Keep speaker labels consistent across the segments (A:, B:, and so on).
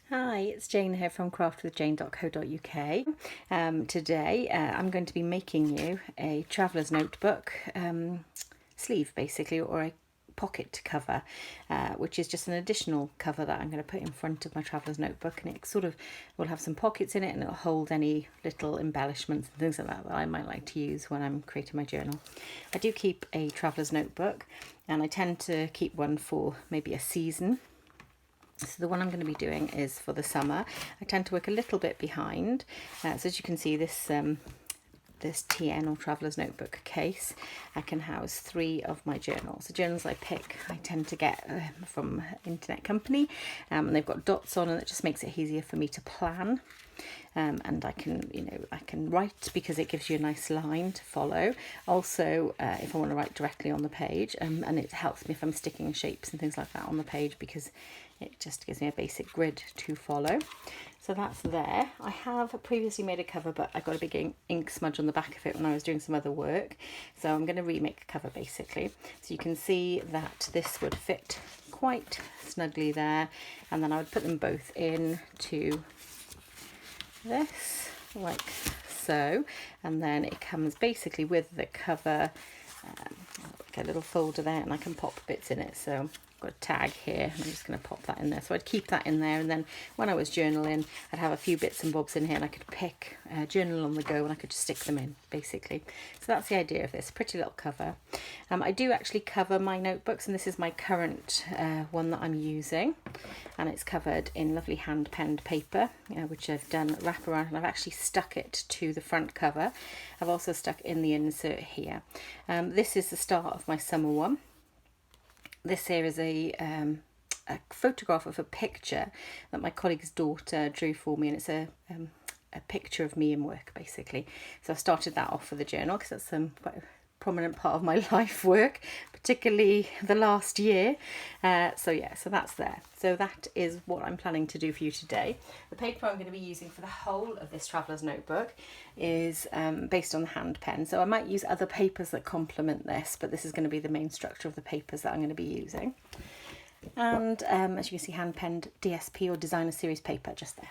A: Hi, it's Jane here from craftwithjane.co.uk. Today I'm going to be making you a traveller's notebook sleeve basically, or a pocket cover, which is just an additional cover that I'm going to put in front of my traveller's notebook, and it sort of will have some pockets in it and it'll hold any little embellishments and things like that that I might like to use when I'm creating my journal. I do keep a traveller's notebook, and I tend to keep one for maybe a season. So the one I'm going to be doing is for the summer. I tend to work a little bit behind. So as you can see, this TN or Traveller's Notebook case, I can house 3 of my journals. The journals I pick, I tend to get from an internet company, and they've got dots on, and it just makes it easier for me to plan. And I can write because it gives you a nice line to follow. Also, if I want to write directly on the page, and it helps me if I'm sticking shapes and things like that on the page, because it just gives me a basic grid to follow. So that's there. I have previously made a cover, but I got a big ink smudge on the back of it when I was doing some other work. So I'm going to remake a cover basically. So you can see that this would fit quite snugly there, and then I would put them both into this like so, and then it comes basically with the cover, like a little folder there, and I can pop bits in it. So I've got a tag here, and I'm just going to pop that in there. So I'd keep that in there, and then when I was journaling, I'd have a few bits and bobs in here, and I could pick journal on the go, and I could just stick them in basically. So that's the idea of this pretty little cover. I do actually cover my notebooks, and this is my current one that I'm using, and it's covered in lovely hand penned paper, which I've done wraparound, and I've actually stuck it to the front cover. I've also stuck in the insert here. This is the start of my summer one. This here is a photograph of a picture that my colleague's daughter drew for me, and it's a picture of me in work basically. So I started that off for the journal because that's quite a prominent part of my life work, particularly the last year. So that's there. So that is what I'm planning to do for you today. The paper I'm going to be using for the whole of this traveller's notebook is based on the hand pen. So I might use other papers that complement this, but this is going to be the main structure of the papers that I'm going to be using. And as you can see, hand penned DSP or designer series paper just there.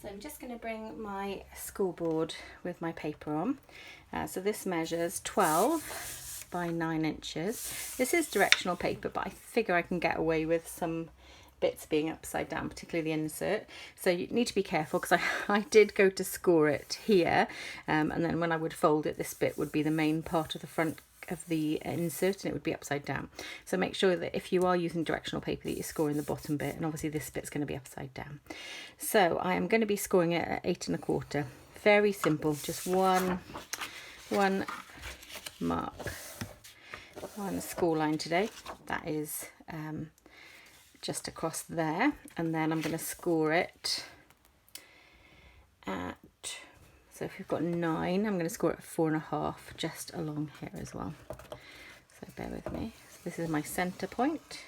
A: So I'm just going to bring my schoolboard with my paper on. So this measures 12 by 9 inches. This is directional paper, but I figure I can get away with some bits being upside down, particularly the insert. So you need to be careful, because I did go to score it here, and then when I would fold it, this bit would be the main part of the front of the insert, and it would be upside down. So make sure that if you are using directional paper, that you're scoring the bottom bit, and obviously this bit's going to be upside down. So I am going to be scoring it at 8 1/4. Very simple, just one mark, one score line today. That is just across there, and then I'm going to score it at, so if you've got 9, I'm going to score it at 4 1/2, just along here as well. So bear with me. So this is my center point,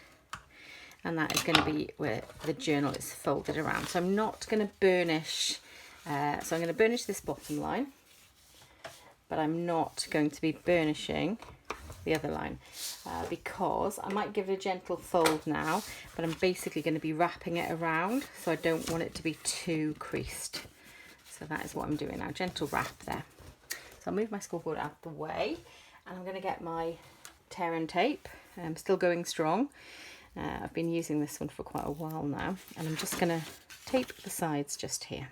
A: and that is going to be where the journal is folded around. So I'm not going to burnish, so I'm going to burnish this bottom line, but I'm not going to be burnishing the other line, because I might give it a gentle fold now, but I'm basically going to be wrapping it around, so I don't want it to be too creased. So that is what I'm doing now, gentle wrap there. So I'll move my scoreboard out of the way, and I'm going to get my tear and tape. I'm still going strong. I've been using this one for quite a while now, and I'm just going to tape the sides just here.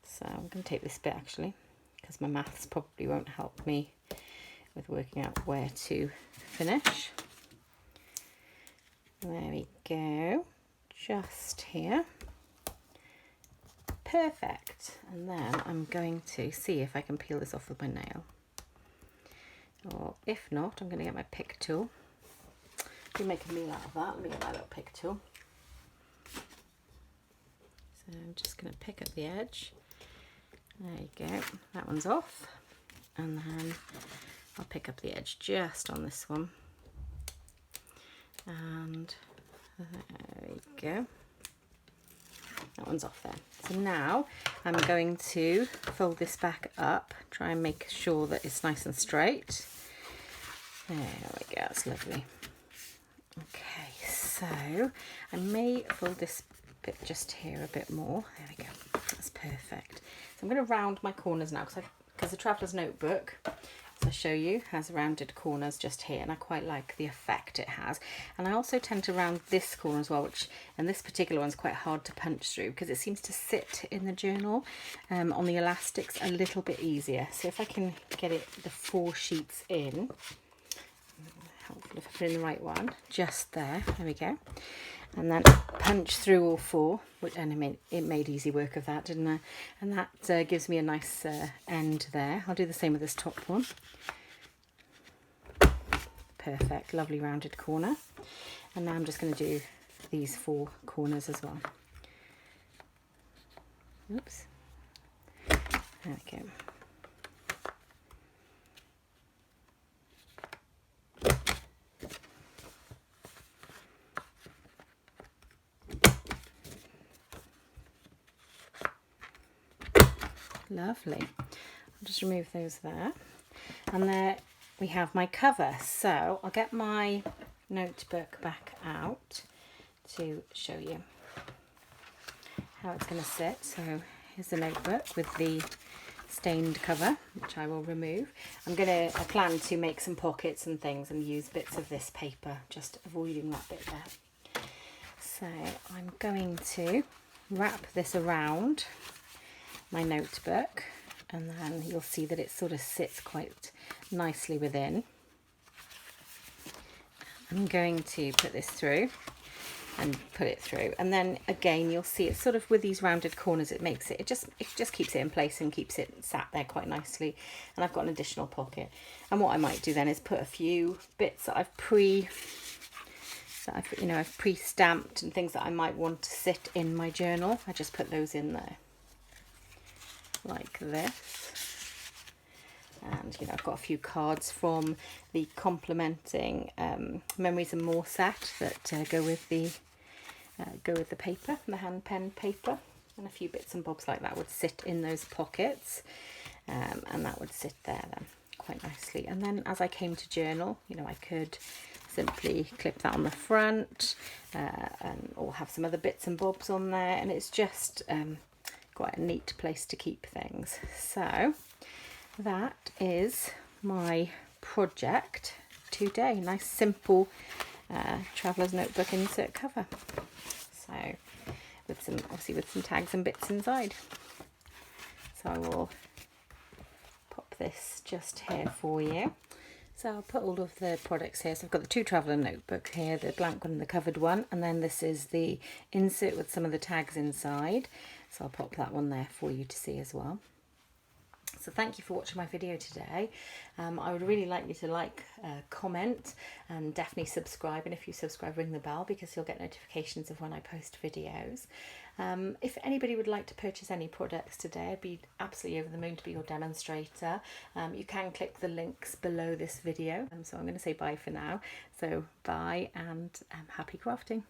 A: So I'm going to tape this bit actually, because my maths probably won't help me with working out where to finish. There we go, just here. Perfect. And then I'm going to see if I can peel this off with my nail, or if not, I'm going to get my pick tool. You make a meal out of that. Let me get my little pick tool. So I'm just going to pick up the edge. There you go, that one's off, and then I'll pick up the edge just on this one, and there we go, that one's off there. So now I'm going to fold this back up, try and make sure that it's nice and straight. There we go, that's lovely. Okay, so I may fold this clip it just here a bit more. There we go, that's perfect. So I'm going to round my corners now because the Traveller's Notebook, as I show you, has rounded corners just here, and I quite like the effect it has. And I also tend to round this corner as well, which, and this particular one's quite hard to punch through because it seems to sit in the journal on the elastics a little bit easier. So if I can get it, the 4 sheets in, helpful if I put in the right one, just there we go, and then punch through all 4, and it made easy work of that, didn't I? And that gives me a nice end there. I'll do the same with this top one. Perfect, lovely rounded corner. And now I'm just going to do these 4 corners as well. Oops, there we go. Lovely. I'll just remove those there. And there we have my cover. So I'll get my notebook back out to show you how it's going to sit. So here's the notebook with the stained cover, which I will remove. I plan to make some pockets and things and use bits of this paper, just avoiding that bit there. So I'm going to wrap this around my notebook, and then you'll see that it sort of sits quite nicely within. I'm going to put this through and put it through, and then again you'll see it's sort of with these rounded corners, it just keeps it in place and keeps it sat there quite nicely. And I've got an additional pocket, and what I might do then is put a few bits that I've pre-stamped and things that I might want to sit in my journal. I just put those in there like this. And I've got a few cards from the complementing Memories and More set that go with the paper, the hand pen paper, and a few bits and bobs like that would sit in those pockets, and that would sit there then quite nicely. And then as I came to journal, I could simply clip that on the front, or have some other bits and bobs on there, and it's just quite a neat place to keep things. So that is my project today. Nice simple Traveller's Notebook insert cover. So with some tags and bits inside. So I will pop this just here for you. So I'll put all of the products here. So I've got the 2 Traveller Notebook here, the blank one and the covered one, and then this is the insert with some of the tags inside. So I'll pop that one there for you to see as well. So thank you for watching my video today. I would really like you to like, comment, and definitely subscribe. And if you subscribe, ring the bell because you'll get notifications of when I post videos. If anybody would like to purchase any products today, I'd be absolutely over the moon to be your demonstrator. You can click the links below this video. So I'm going to say bye for now. So bye, and happy crafting.